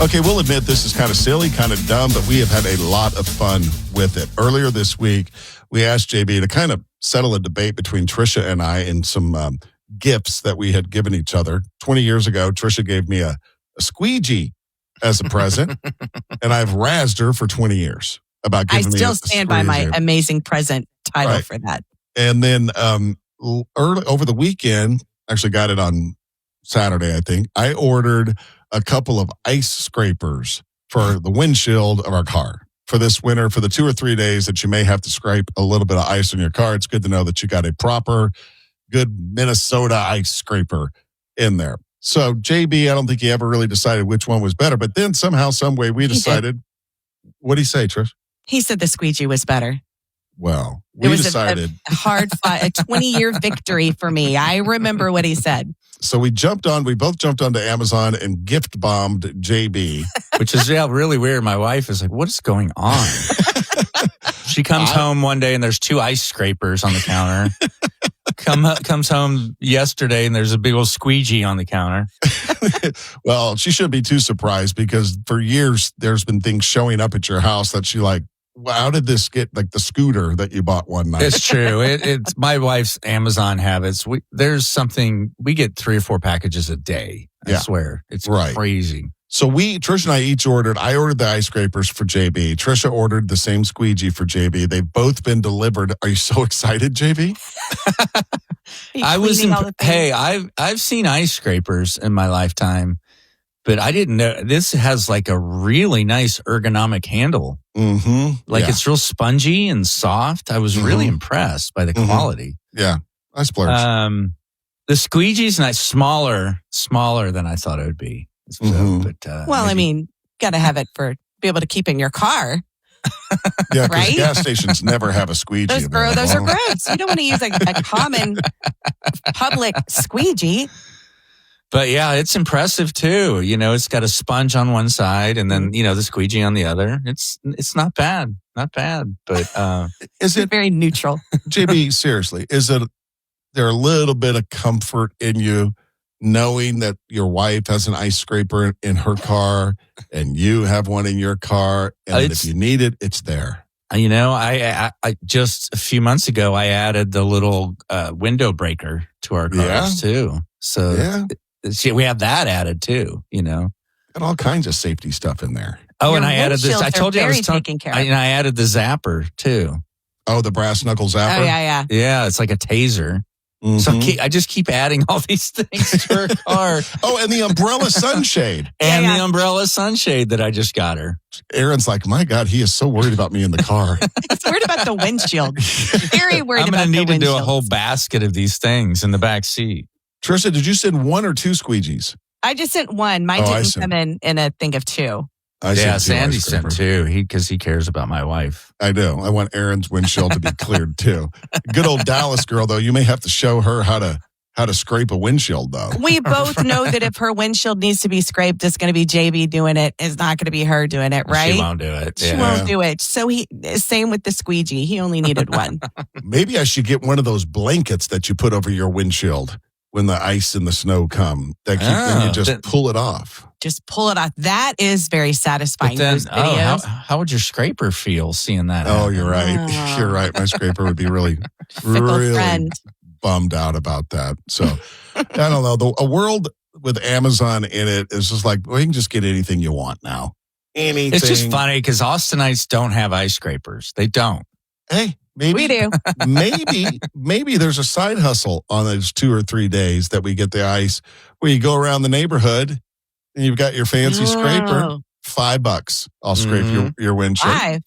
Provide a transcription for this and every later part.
Okay, we'll admit this is kind of silly, kind of dumb, but we have had a lot of fun with it. Earlier this week, we asked JB to kind of settle a debate between Trisha and I in some gifts that we had given each other. 20 years ago, Trisha gave me a squeegee as a present, and I've razzed her for 20 years about giving me a still stand by my amazing present title for that. And then early over the weekend, actually got it on Saturday, I think, I ordered a couple of ice scrapers for the windshield of our car for this winter, for the 2 or 3 days that you may have to scrape a little bit of ice on your car. It's good to know that you got a proper, good Minnesota ice scraper in there. So JB, I don't think he ever really decided which one was better, but then somehow, some way we decided. What did he say, Trish? He said the squeegee was better. Well, we decided a hard fight, a 20-year victory for me. I remember what he said. So we both jumped onto Amazon and gift bombed JB. Which is really weird. My wife is like, what is going on? She comes home one day and there's 2 ice scrapers on the counter. Comes home yesterday and there's a big old squeegee on the counter. Well, she shouldn't be too surprised because for years there's been things showing up at your house that she like, well, how did this get, like the scooter that you bought one night? It's true. It's my wife's Amazon habits. We get 3 or 4 packages a day. I swear. It's crazy. So Trish and I ordered the ice scrapers for JB. Trisha ordered the same squeegee for JB. They've both been delivered. Are you so excited, JB? I've seen ice scrapers in my lifetime, but I didn't know this has like a really nice ergonomic handle. Mm-hmm. It's real spongy and soft. I was really impressed by the quality. Yeah, I splurged. The squeegee's nice, smaller than I thought it would be. Got to have it be able to keep in your car. Yeah, because gas stations never have a squeegee. Those are gross. You don't want to use a common public squeegee. But yeah, it's impressive too. It's got a sponge on one side and then, the squeegee on the other. It's not bad. Not bad. But is it very neutral? JB, seriously, is there a little bit of comfort in you knowing that your wife has an ice scraper in her car and you have one in your car, and if you need it, it's there? I just a few months ago, I added the little window breaker to our cars too. So we have that added too, Got all kinds of safety stuff in there. Oh, and I added this. I told you I was taking care of. And I added the zapper too. Oh, the brass knuckle zapper? Oh, yeah. Yeah, it's like a taser. Mm-hmm. So I just keep adding all these things to her car. Oh, and the umbrella sunshade. The umbrella sunshade that I just got her. Aaron's like, my God, he is so worried about me in the car. He's worried about the windshield. Very worried about the windshield. I'm going to need to do a whole basket of these things in the back seat. Trisha, did you send 1 or 2 squeegees? I just sent 1. Mine didn't come in a thing of 2. Sandy sent 2 because he cares about my wife. I do. I want Aaron's windshield to be cleared too. Good old Dallas girl, though. You may have to show her how to scrape a windshield, though. We both know that if her windshield needs to be scraped, it's going to be JB doing it. It's not going to be her doing it, right? She won't do it. She won't do it. So same with the squeegee. He only needed 1. Maybe I should get one of those blankets that you put over your windshield when the ice and the snow come. Then you just pull it off. Just pull it off. That is very satisfying. Those videos. How would your scraper feel seeing that? Oh, you're right. You're right. My scraper would be really bummed out about that. So I don't know. A world with Amazon in it is just like, well, you can just get anything you want now. Anything. It's just funny because Austinites don't have ice scrapers. They don't. Hey, maybe we do. maybe there's a side hustle on those 2 or 3 days that we get the ice where you go around the neighborhood and you've got your fancy scraper. $5. I'll scrape your windshield. 5,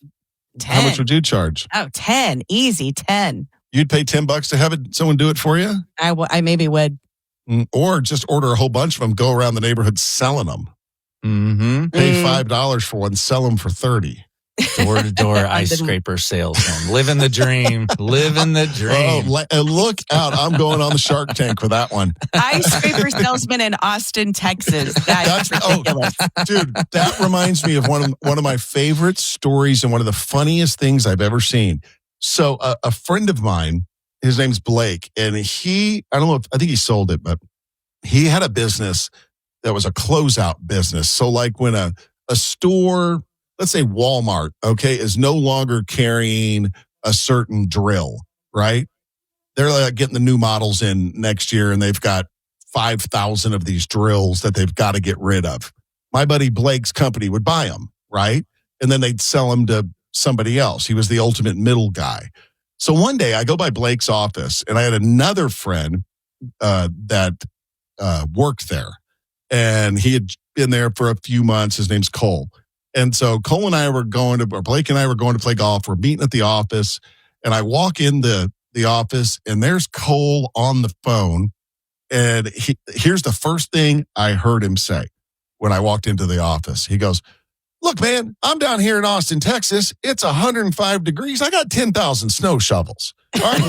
10. How much would you charge? Oh, 10. Easy, 10. You'd pay $10 to have someone do it for you? I maybe would. Or just order a whole bunch of them, go around the neighborhood selling them. Mm-hmm. Pay $5 for one, sell them for $30. Door-to-door ice scraper salesman. Living the dream. Living the dream. Oh, look out. I'm going on the Shark Tank for that one. Ice scraper salesman in Austin, Texas. That's ridiculous. Dude, that reminds me of one of my favorite stories and one of the funniest things I've ever seen. So a friend of mine, his name's Blake, and I think he sold it, but he had a business that was a closeout business. So like when a store, let's say Walmart, okay, is no longer carrying a certain drill, right? They're like getting the new models in next year and they've got 5,000 of these drills that they've got to get rid of. My buddy Blake's company would buy them, right? And then they'd sell them to somebody else. He was the ultimate middle guy. So one day I go by Blake's office and I had another friend that worked there. And he had been there for a few months. His name's Cole. And so Blake and I were going to play golf. We're meeting at the office. And I walk in the office and there's Cole on the phone. And here's the first thing I heard him say when I walked into the office. He goes, "Look, man, I'm down here in Austin, Texas. It's 105 degrees. I got 10,000 snow shovels. All right,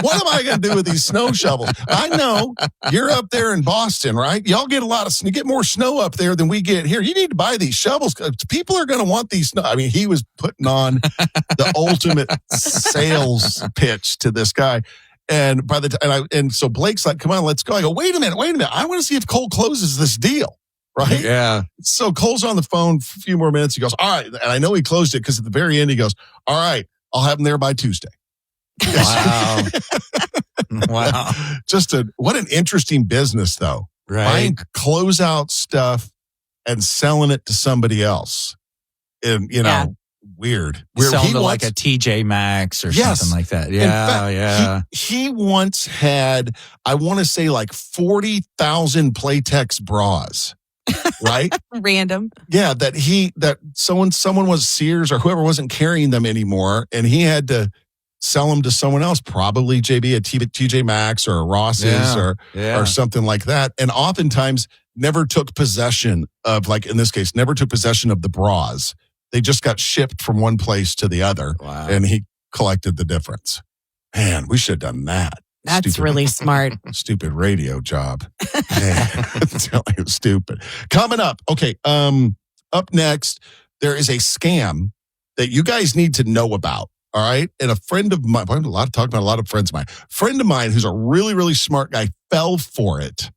what am I going to do with these snow shovels? I know you're up there in Boston, right? Y'all get you get more snow up there than we get here. You need to buy these shovels because people are going to want these snow." I mean, he was putting on the ultimate sales pitch to this guy. And so Blake's like, "Come on, let's go." I go, wait a minute. I want to see if Cole closes this deal. Right? Yeah. So Cole's on the phone for a few more minutes. He goes, "All right." And I know he closed it because at the very end, he goes, "All right, I'll have him there by Tuesday." Wow. Wow. What an interesting business, though. Right. Buying closeout stuff and selling it to somebody else. And, weird. Selling to like a TJ Maxx or something like that. Yeah, yeah. He once had, I want to say like 40,000 Playtex bras. Right? Random. Yeah, that someone was Sears or whoever wasn't carrying them anymore, and he had to sell them to someone else, probably JB at TJ Maxx or a Ross's or something like that. And oftentimes never took possession of, like in this case, never took possession of the bras. They just got shipped from one place to the other, and he collected the difference. Man, we should have done that. That's really smart. Stupid radio job. Man, I'm telling you, stupid. Coming up, okay, up next, there is a scam that you guys need to know about, all right? And a friend of mine, I'm talking about a lot of friends of mine. Friend of mine who's a really, really smart guy fell for it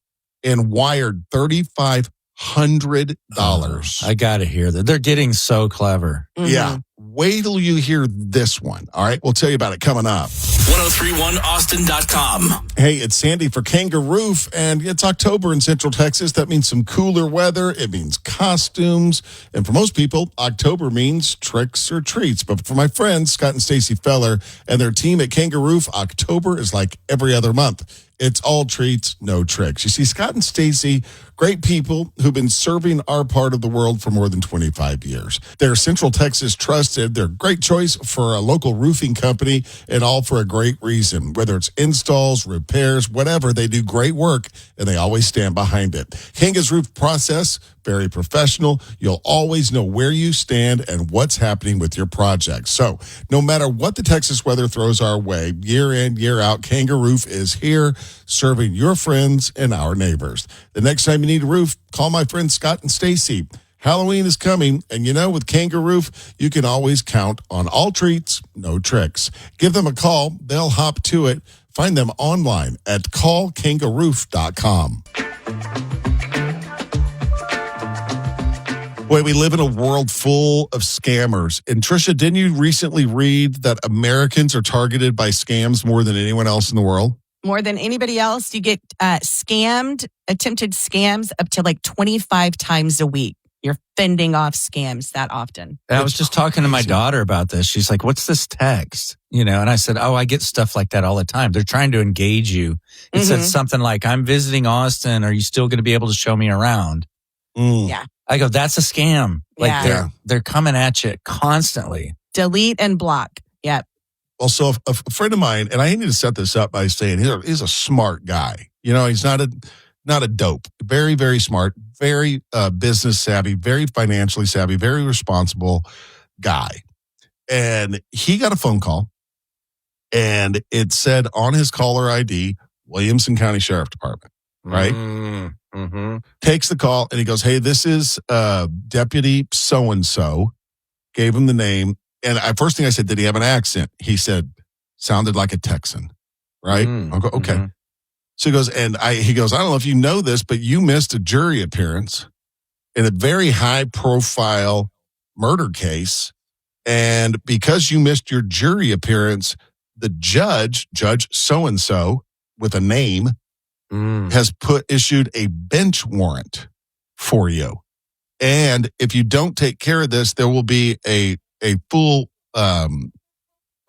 and wired $3,500. I got to hear that. They're getting so clever. Mm-hmm. Yeah. Wait till you hear this one. All right. We'll tell you about it coming up. 1031austin.com. Hey, it's Sandy for Kangaroo, and it's October in Central Texas. That means some cooler weather. It means costumes. And for most people, October means tricks or treats. But for my friends, Scott and Stacy Feller and their team at Kangaroo, October is like every other month. It's all treats, no tricks. You see, Scott and Stacy, great people who've been serving our part of the world for more than 25 years. They're Central Texas trusted. They're a great choice for a local roofing company, and all for a great reason. Whether it's installs, repairs, whatever, they do great work, and they always stand behind it. Kanga's roof process, very professional. You'll always know where you stand and what's happening with your project. So no matter what the Texas weather throws our way, year in, year out, Kangaroo is here serving your friends and our neighbors. The next time you need a roof, call my friends Scott and Stacy. Halloween is coming, and with Kangaroo, you can always count on all treats, no tricks. Give them a call. They'll hop to it. Find them online at callkangaroo.com. Boy, we live in a world full of scammers. And Trisha, didn't you recently read that Americans are targeted by scams more than anyone else in the world? More than anybody else. You get attempted scams up to like 25 times a week. You're fending off scams that often. I was just talking to my daughter about this. She's like, "What's this text?" And I said, "Oh, I get stuff like that all the time. They're trying to engage you." It said something like, "I'm visiting Austin. Are you still going to be able to show me around?" Yeah. I go, "That's a scam." Like they're coming at you constantly. Delete and block. Yep. Well, so a friend of mine, and I need to set this up by saying he's a smart guy. He's not a dope. Very, very smart, very business savvy, very financially savvy, very responsible guy. And he got a phone call, and it said on his caller ID, Williamson County Sheriff Department, right? Mm-hmm. Takes the call, and he goes, "Hey, this is Deputy so-and-so." Gave him the name. And first thing I said, "Did he have an accent?" He said, "Sounded like a Texan." Right? I'll go, "Okay." So he goes, he goes, I don't know if you know this, but you missed a jury appearance in a very high profile murder case. And because you missed your jury appearance, the Judge so-and-so with a name has issued a bench warrant for you. And if you don't take care of this, there will be a full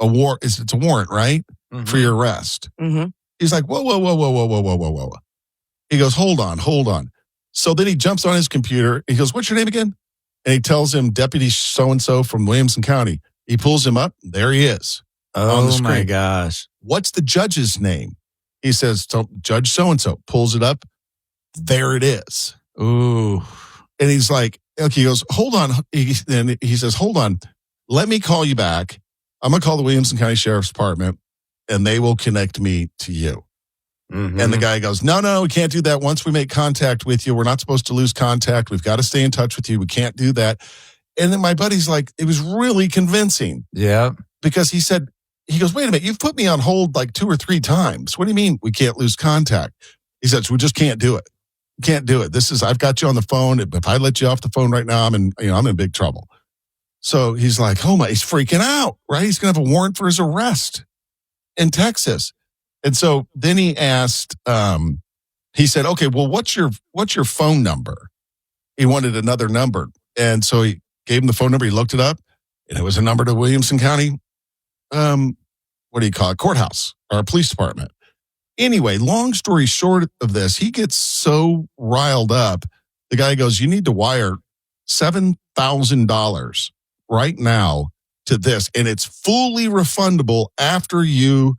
award. It's a warrant, right? For your arrest. Mm-hmm. He's like, whoa. He goes, hold on. So then he jumps on his computer. He goes, what's your name again? And he tells him Deputy so-and-so from Williamson County. He pulls him up. There he is. On the Oh, screen. my gosh. What's the judge's name? He says, Judge so-and-so. Pulls it up. There it is. Ooh. And he's like, okay, he goes, hold on. He says, hold on. Let me call you back. I'm going to call the Williamson County Sheriff's Department, and they will connect me to you. Mm-hmm. And the guy goes, no, we can't do that. Once we make contact with you, we're not supposed to lose contact. We've got to stay in touch with you. We can't do that. And then my buddy's like, it was really convincing. Yeah. Because he goes, wait a minute, you've put me on hold like 2 or 3 times. What do you mean we can't lose contact? He says, we just can't do it. We can't do it. I've got you on the phone. If I let you off the phone right now, I'm in big trouble. So he's like, he's freaking out, right? He's going to have a warrant for his arrest in Texas. And so then he asked, he said, okay, well, what's your phone number? He wanted another number. And so he gave him the phone number. He looked it up, and it was a number to Williamson County, courthouse or police department. Anyway, long story short of this, he gets so riled up. The guy goes, you need to wire $7,000 right now to this. And it's fully refundable after you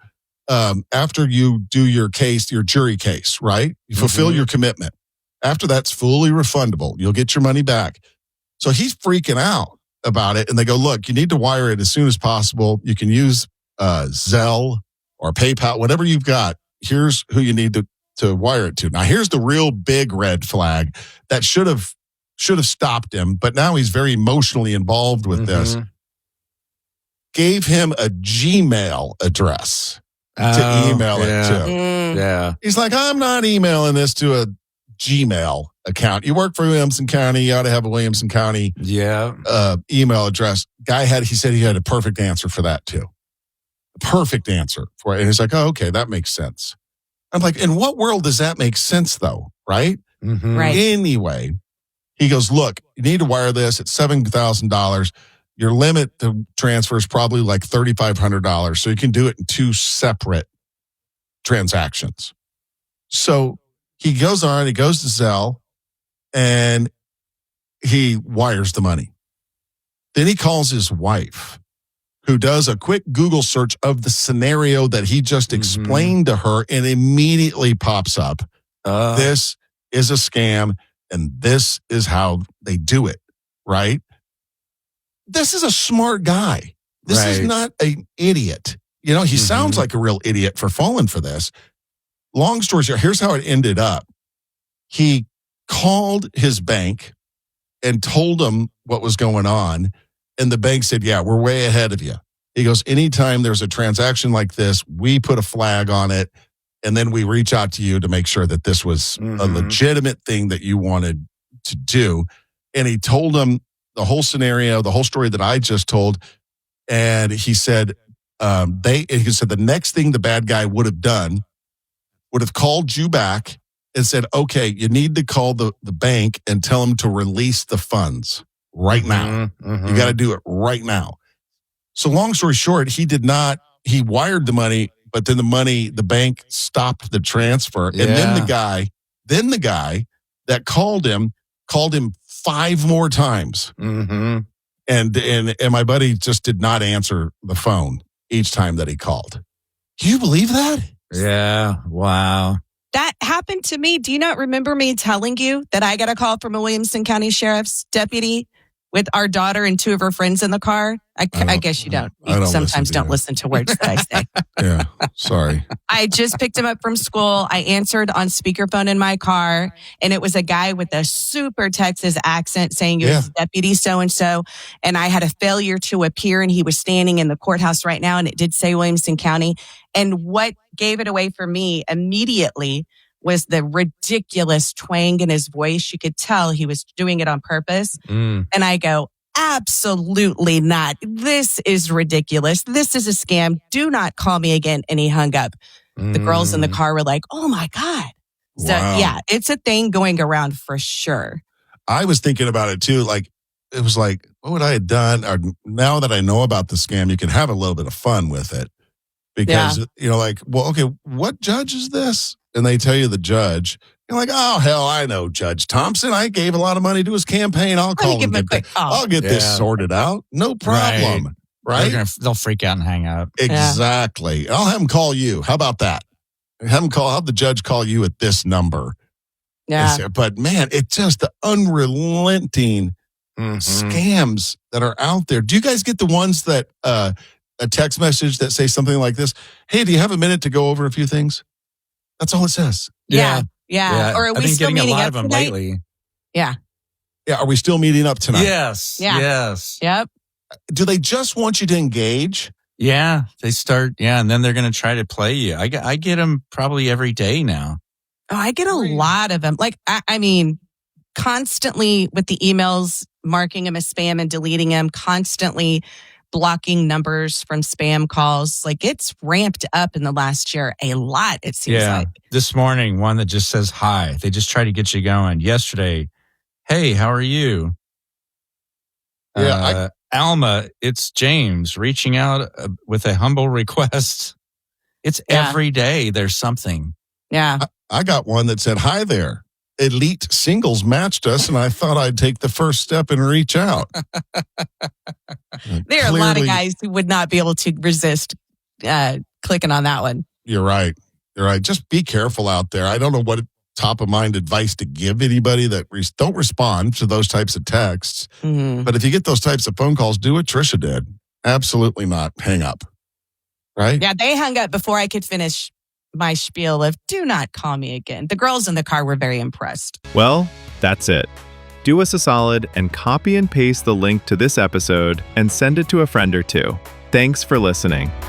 do your case, your jury case, right? You fulfill your commitment. After that's fully refundable. You'll get your money back. So he's freaking out about it. And they go, look, you need to wire it as soon as possible. You can use Zelle or PayPal, whatever you've got. Here's who you need to wire it to. Now, here's the real big red flag that should have stopped him, but now he's very emotionally involved with this. Gave him a Gmail address to email it to. Yeah. He's like, I'm not emailing this to a Gmail account. You work for Williamson County. You ought to have a Williamson County email address. He said he had a perfect answer for that too. A perfect answer for it. And he's like, oh, okay, that makes sense. I'm like, in what world does that make sense though? Right? Mm-hmm. Right. Anyway, he goes, look, you need to wire this at $7,000. Your limit to transfer is probably like $3,500. So you can do it in 2 separate transactions. So he goes to Zelle and he wires the money. Then he calls his wife, who does a quick Google search of the scenario that he just explained to her, and immediately pops up. This is a scam, and this is how they do it, right? This is a smart guy. This is not an idiot. He sounds like a real idiot for falling for this. Long story short, here's how it ended up. He called his bank and told them what was going on. And the bank said, yeah, we're way ahead of you. He goes, anytime there's a transaction like this, we put a flag on it. And then we reach out to you to make sure that this was a legitimate thing that you wanted to do. And he told them the whole scenario, the whole story that I just told. And he said, the next thing the bad guy would have done would have called you back and said, okay, you need to call the bank and tell them to release the funds right now. You got to do it right now. So long story short, he wired the money, but then the bank stopped the transfer. And then the guy that called him 5 more times. And my buddy just did not answer the phone each time that he called. Can you believe that? Yeah. Wow. That happened to me. Do you not remember me telling you that I got a call from a Williamson County Sheriff's deputy with our daughter and two of her friends in the car. I guess you don't. I You don't sometimes listen to don't you. listen to words that I say. Yeah, sorry. I just picked him up from school. I answered on speakerphone in my car, and it was a guy with a super Texas accent saying he was Deputy so-and-so, and I had a failure to appear, and he was standing in the courthouse right now, and it did say Williamson County. And what gave it away for me immediately was the ridiculous twang in his voice. You could tell he was doing it on purpose. And I go, absolutely not. This is ridiculous. This is a scam. Do not call me again. And he hung up. The girls in the car were like, oh my God. So yeah, it's a thing going around for sure. I was thinking about it too. Like, it was like, what would I have done? Or now that I know about the scam, you can have a little bit of fun with it. Because, like, well, okay, what judge is this? And they tell you the judge. You're like, oh, hell, I know Judge Thompson. I gave a lot of money to his campaign. I'll call him. I'll get this sorted out. No problem. Right? They'll freak out and hang up. Exactly. Yeah. I'll have him call you. How about that? Have the judge call you at this number. Yeah. But man, it's just the unrelenting scams that are out there. Do you guys get the ones that a text message that say something like this? Hey, do you have a minute to go over a few things? That's all it says. Yeah. Or are I've we been still getting a meeting lot up of them tonight? lately. Yeah. Yeah. Are we still meeting up tonight? Yes. Yeah. Yes. Yep. Do they just want you to engage? Yeah. They start. Yeah. And then they're going to try to play you. I get them probably every day now. Oh, I get a lot of them. Like, I mean, constantly with the emails, marking them as spam and deleting them, constantly blocking numbers from spam calls. Like, it's ramped up in the last year a lot, it seems like. This morning, one that just says hi. They just try to get you going. Yesterday, hey, how are you? Yeah. Alma, it's James reaching out with a humble request. It's every day there's something. Yeah. I got one that said, hi there. Elite Singles matched us, and I thought I'd take the first step and reach out. There are a lot of guys who would not be able to resist clicking on that one. You're right. Just be careful out there. I don't know what top of mind advice to give anybody that don't respond to those types of texts. Mm-hmm. But if you get those types of phone calls, do what Trisha did. Absolutely not. Hang up. Right? Yeah, they hung up before I could finish my spiel of do not call me again. The girls in the car were very impressed. Well, that's it. Do us a solid and copy and paste the link to this episode and send it to a friend or two. Thanks for listening.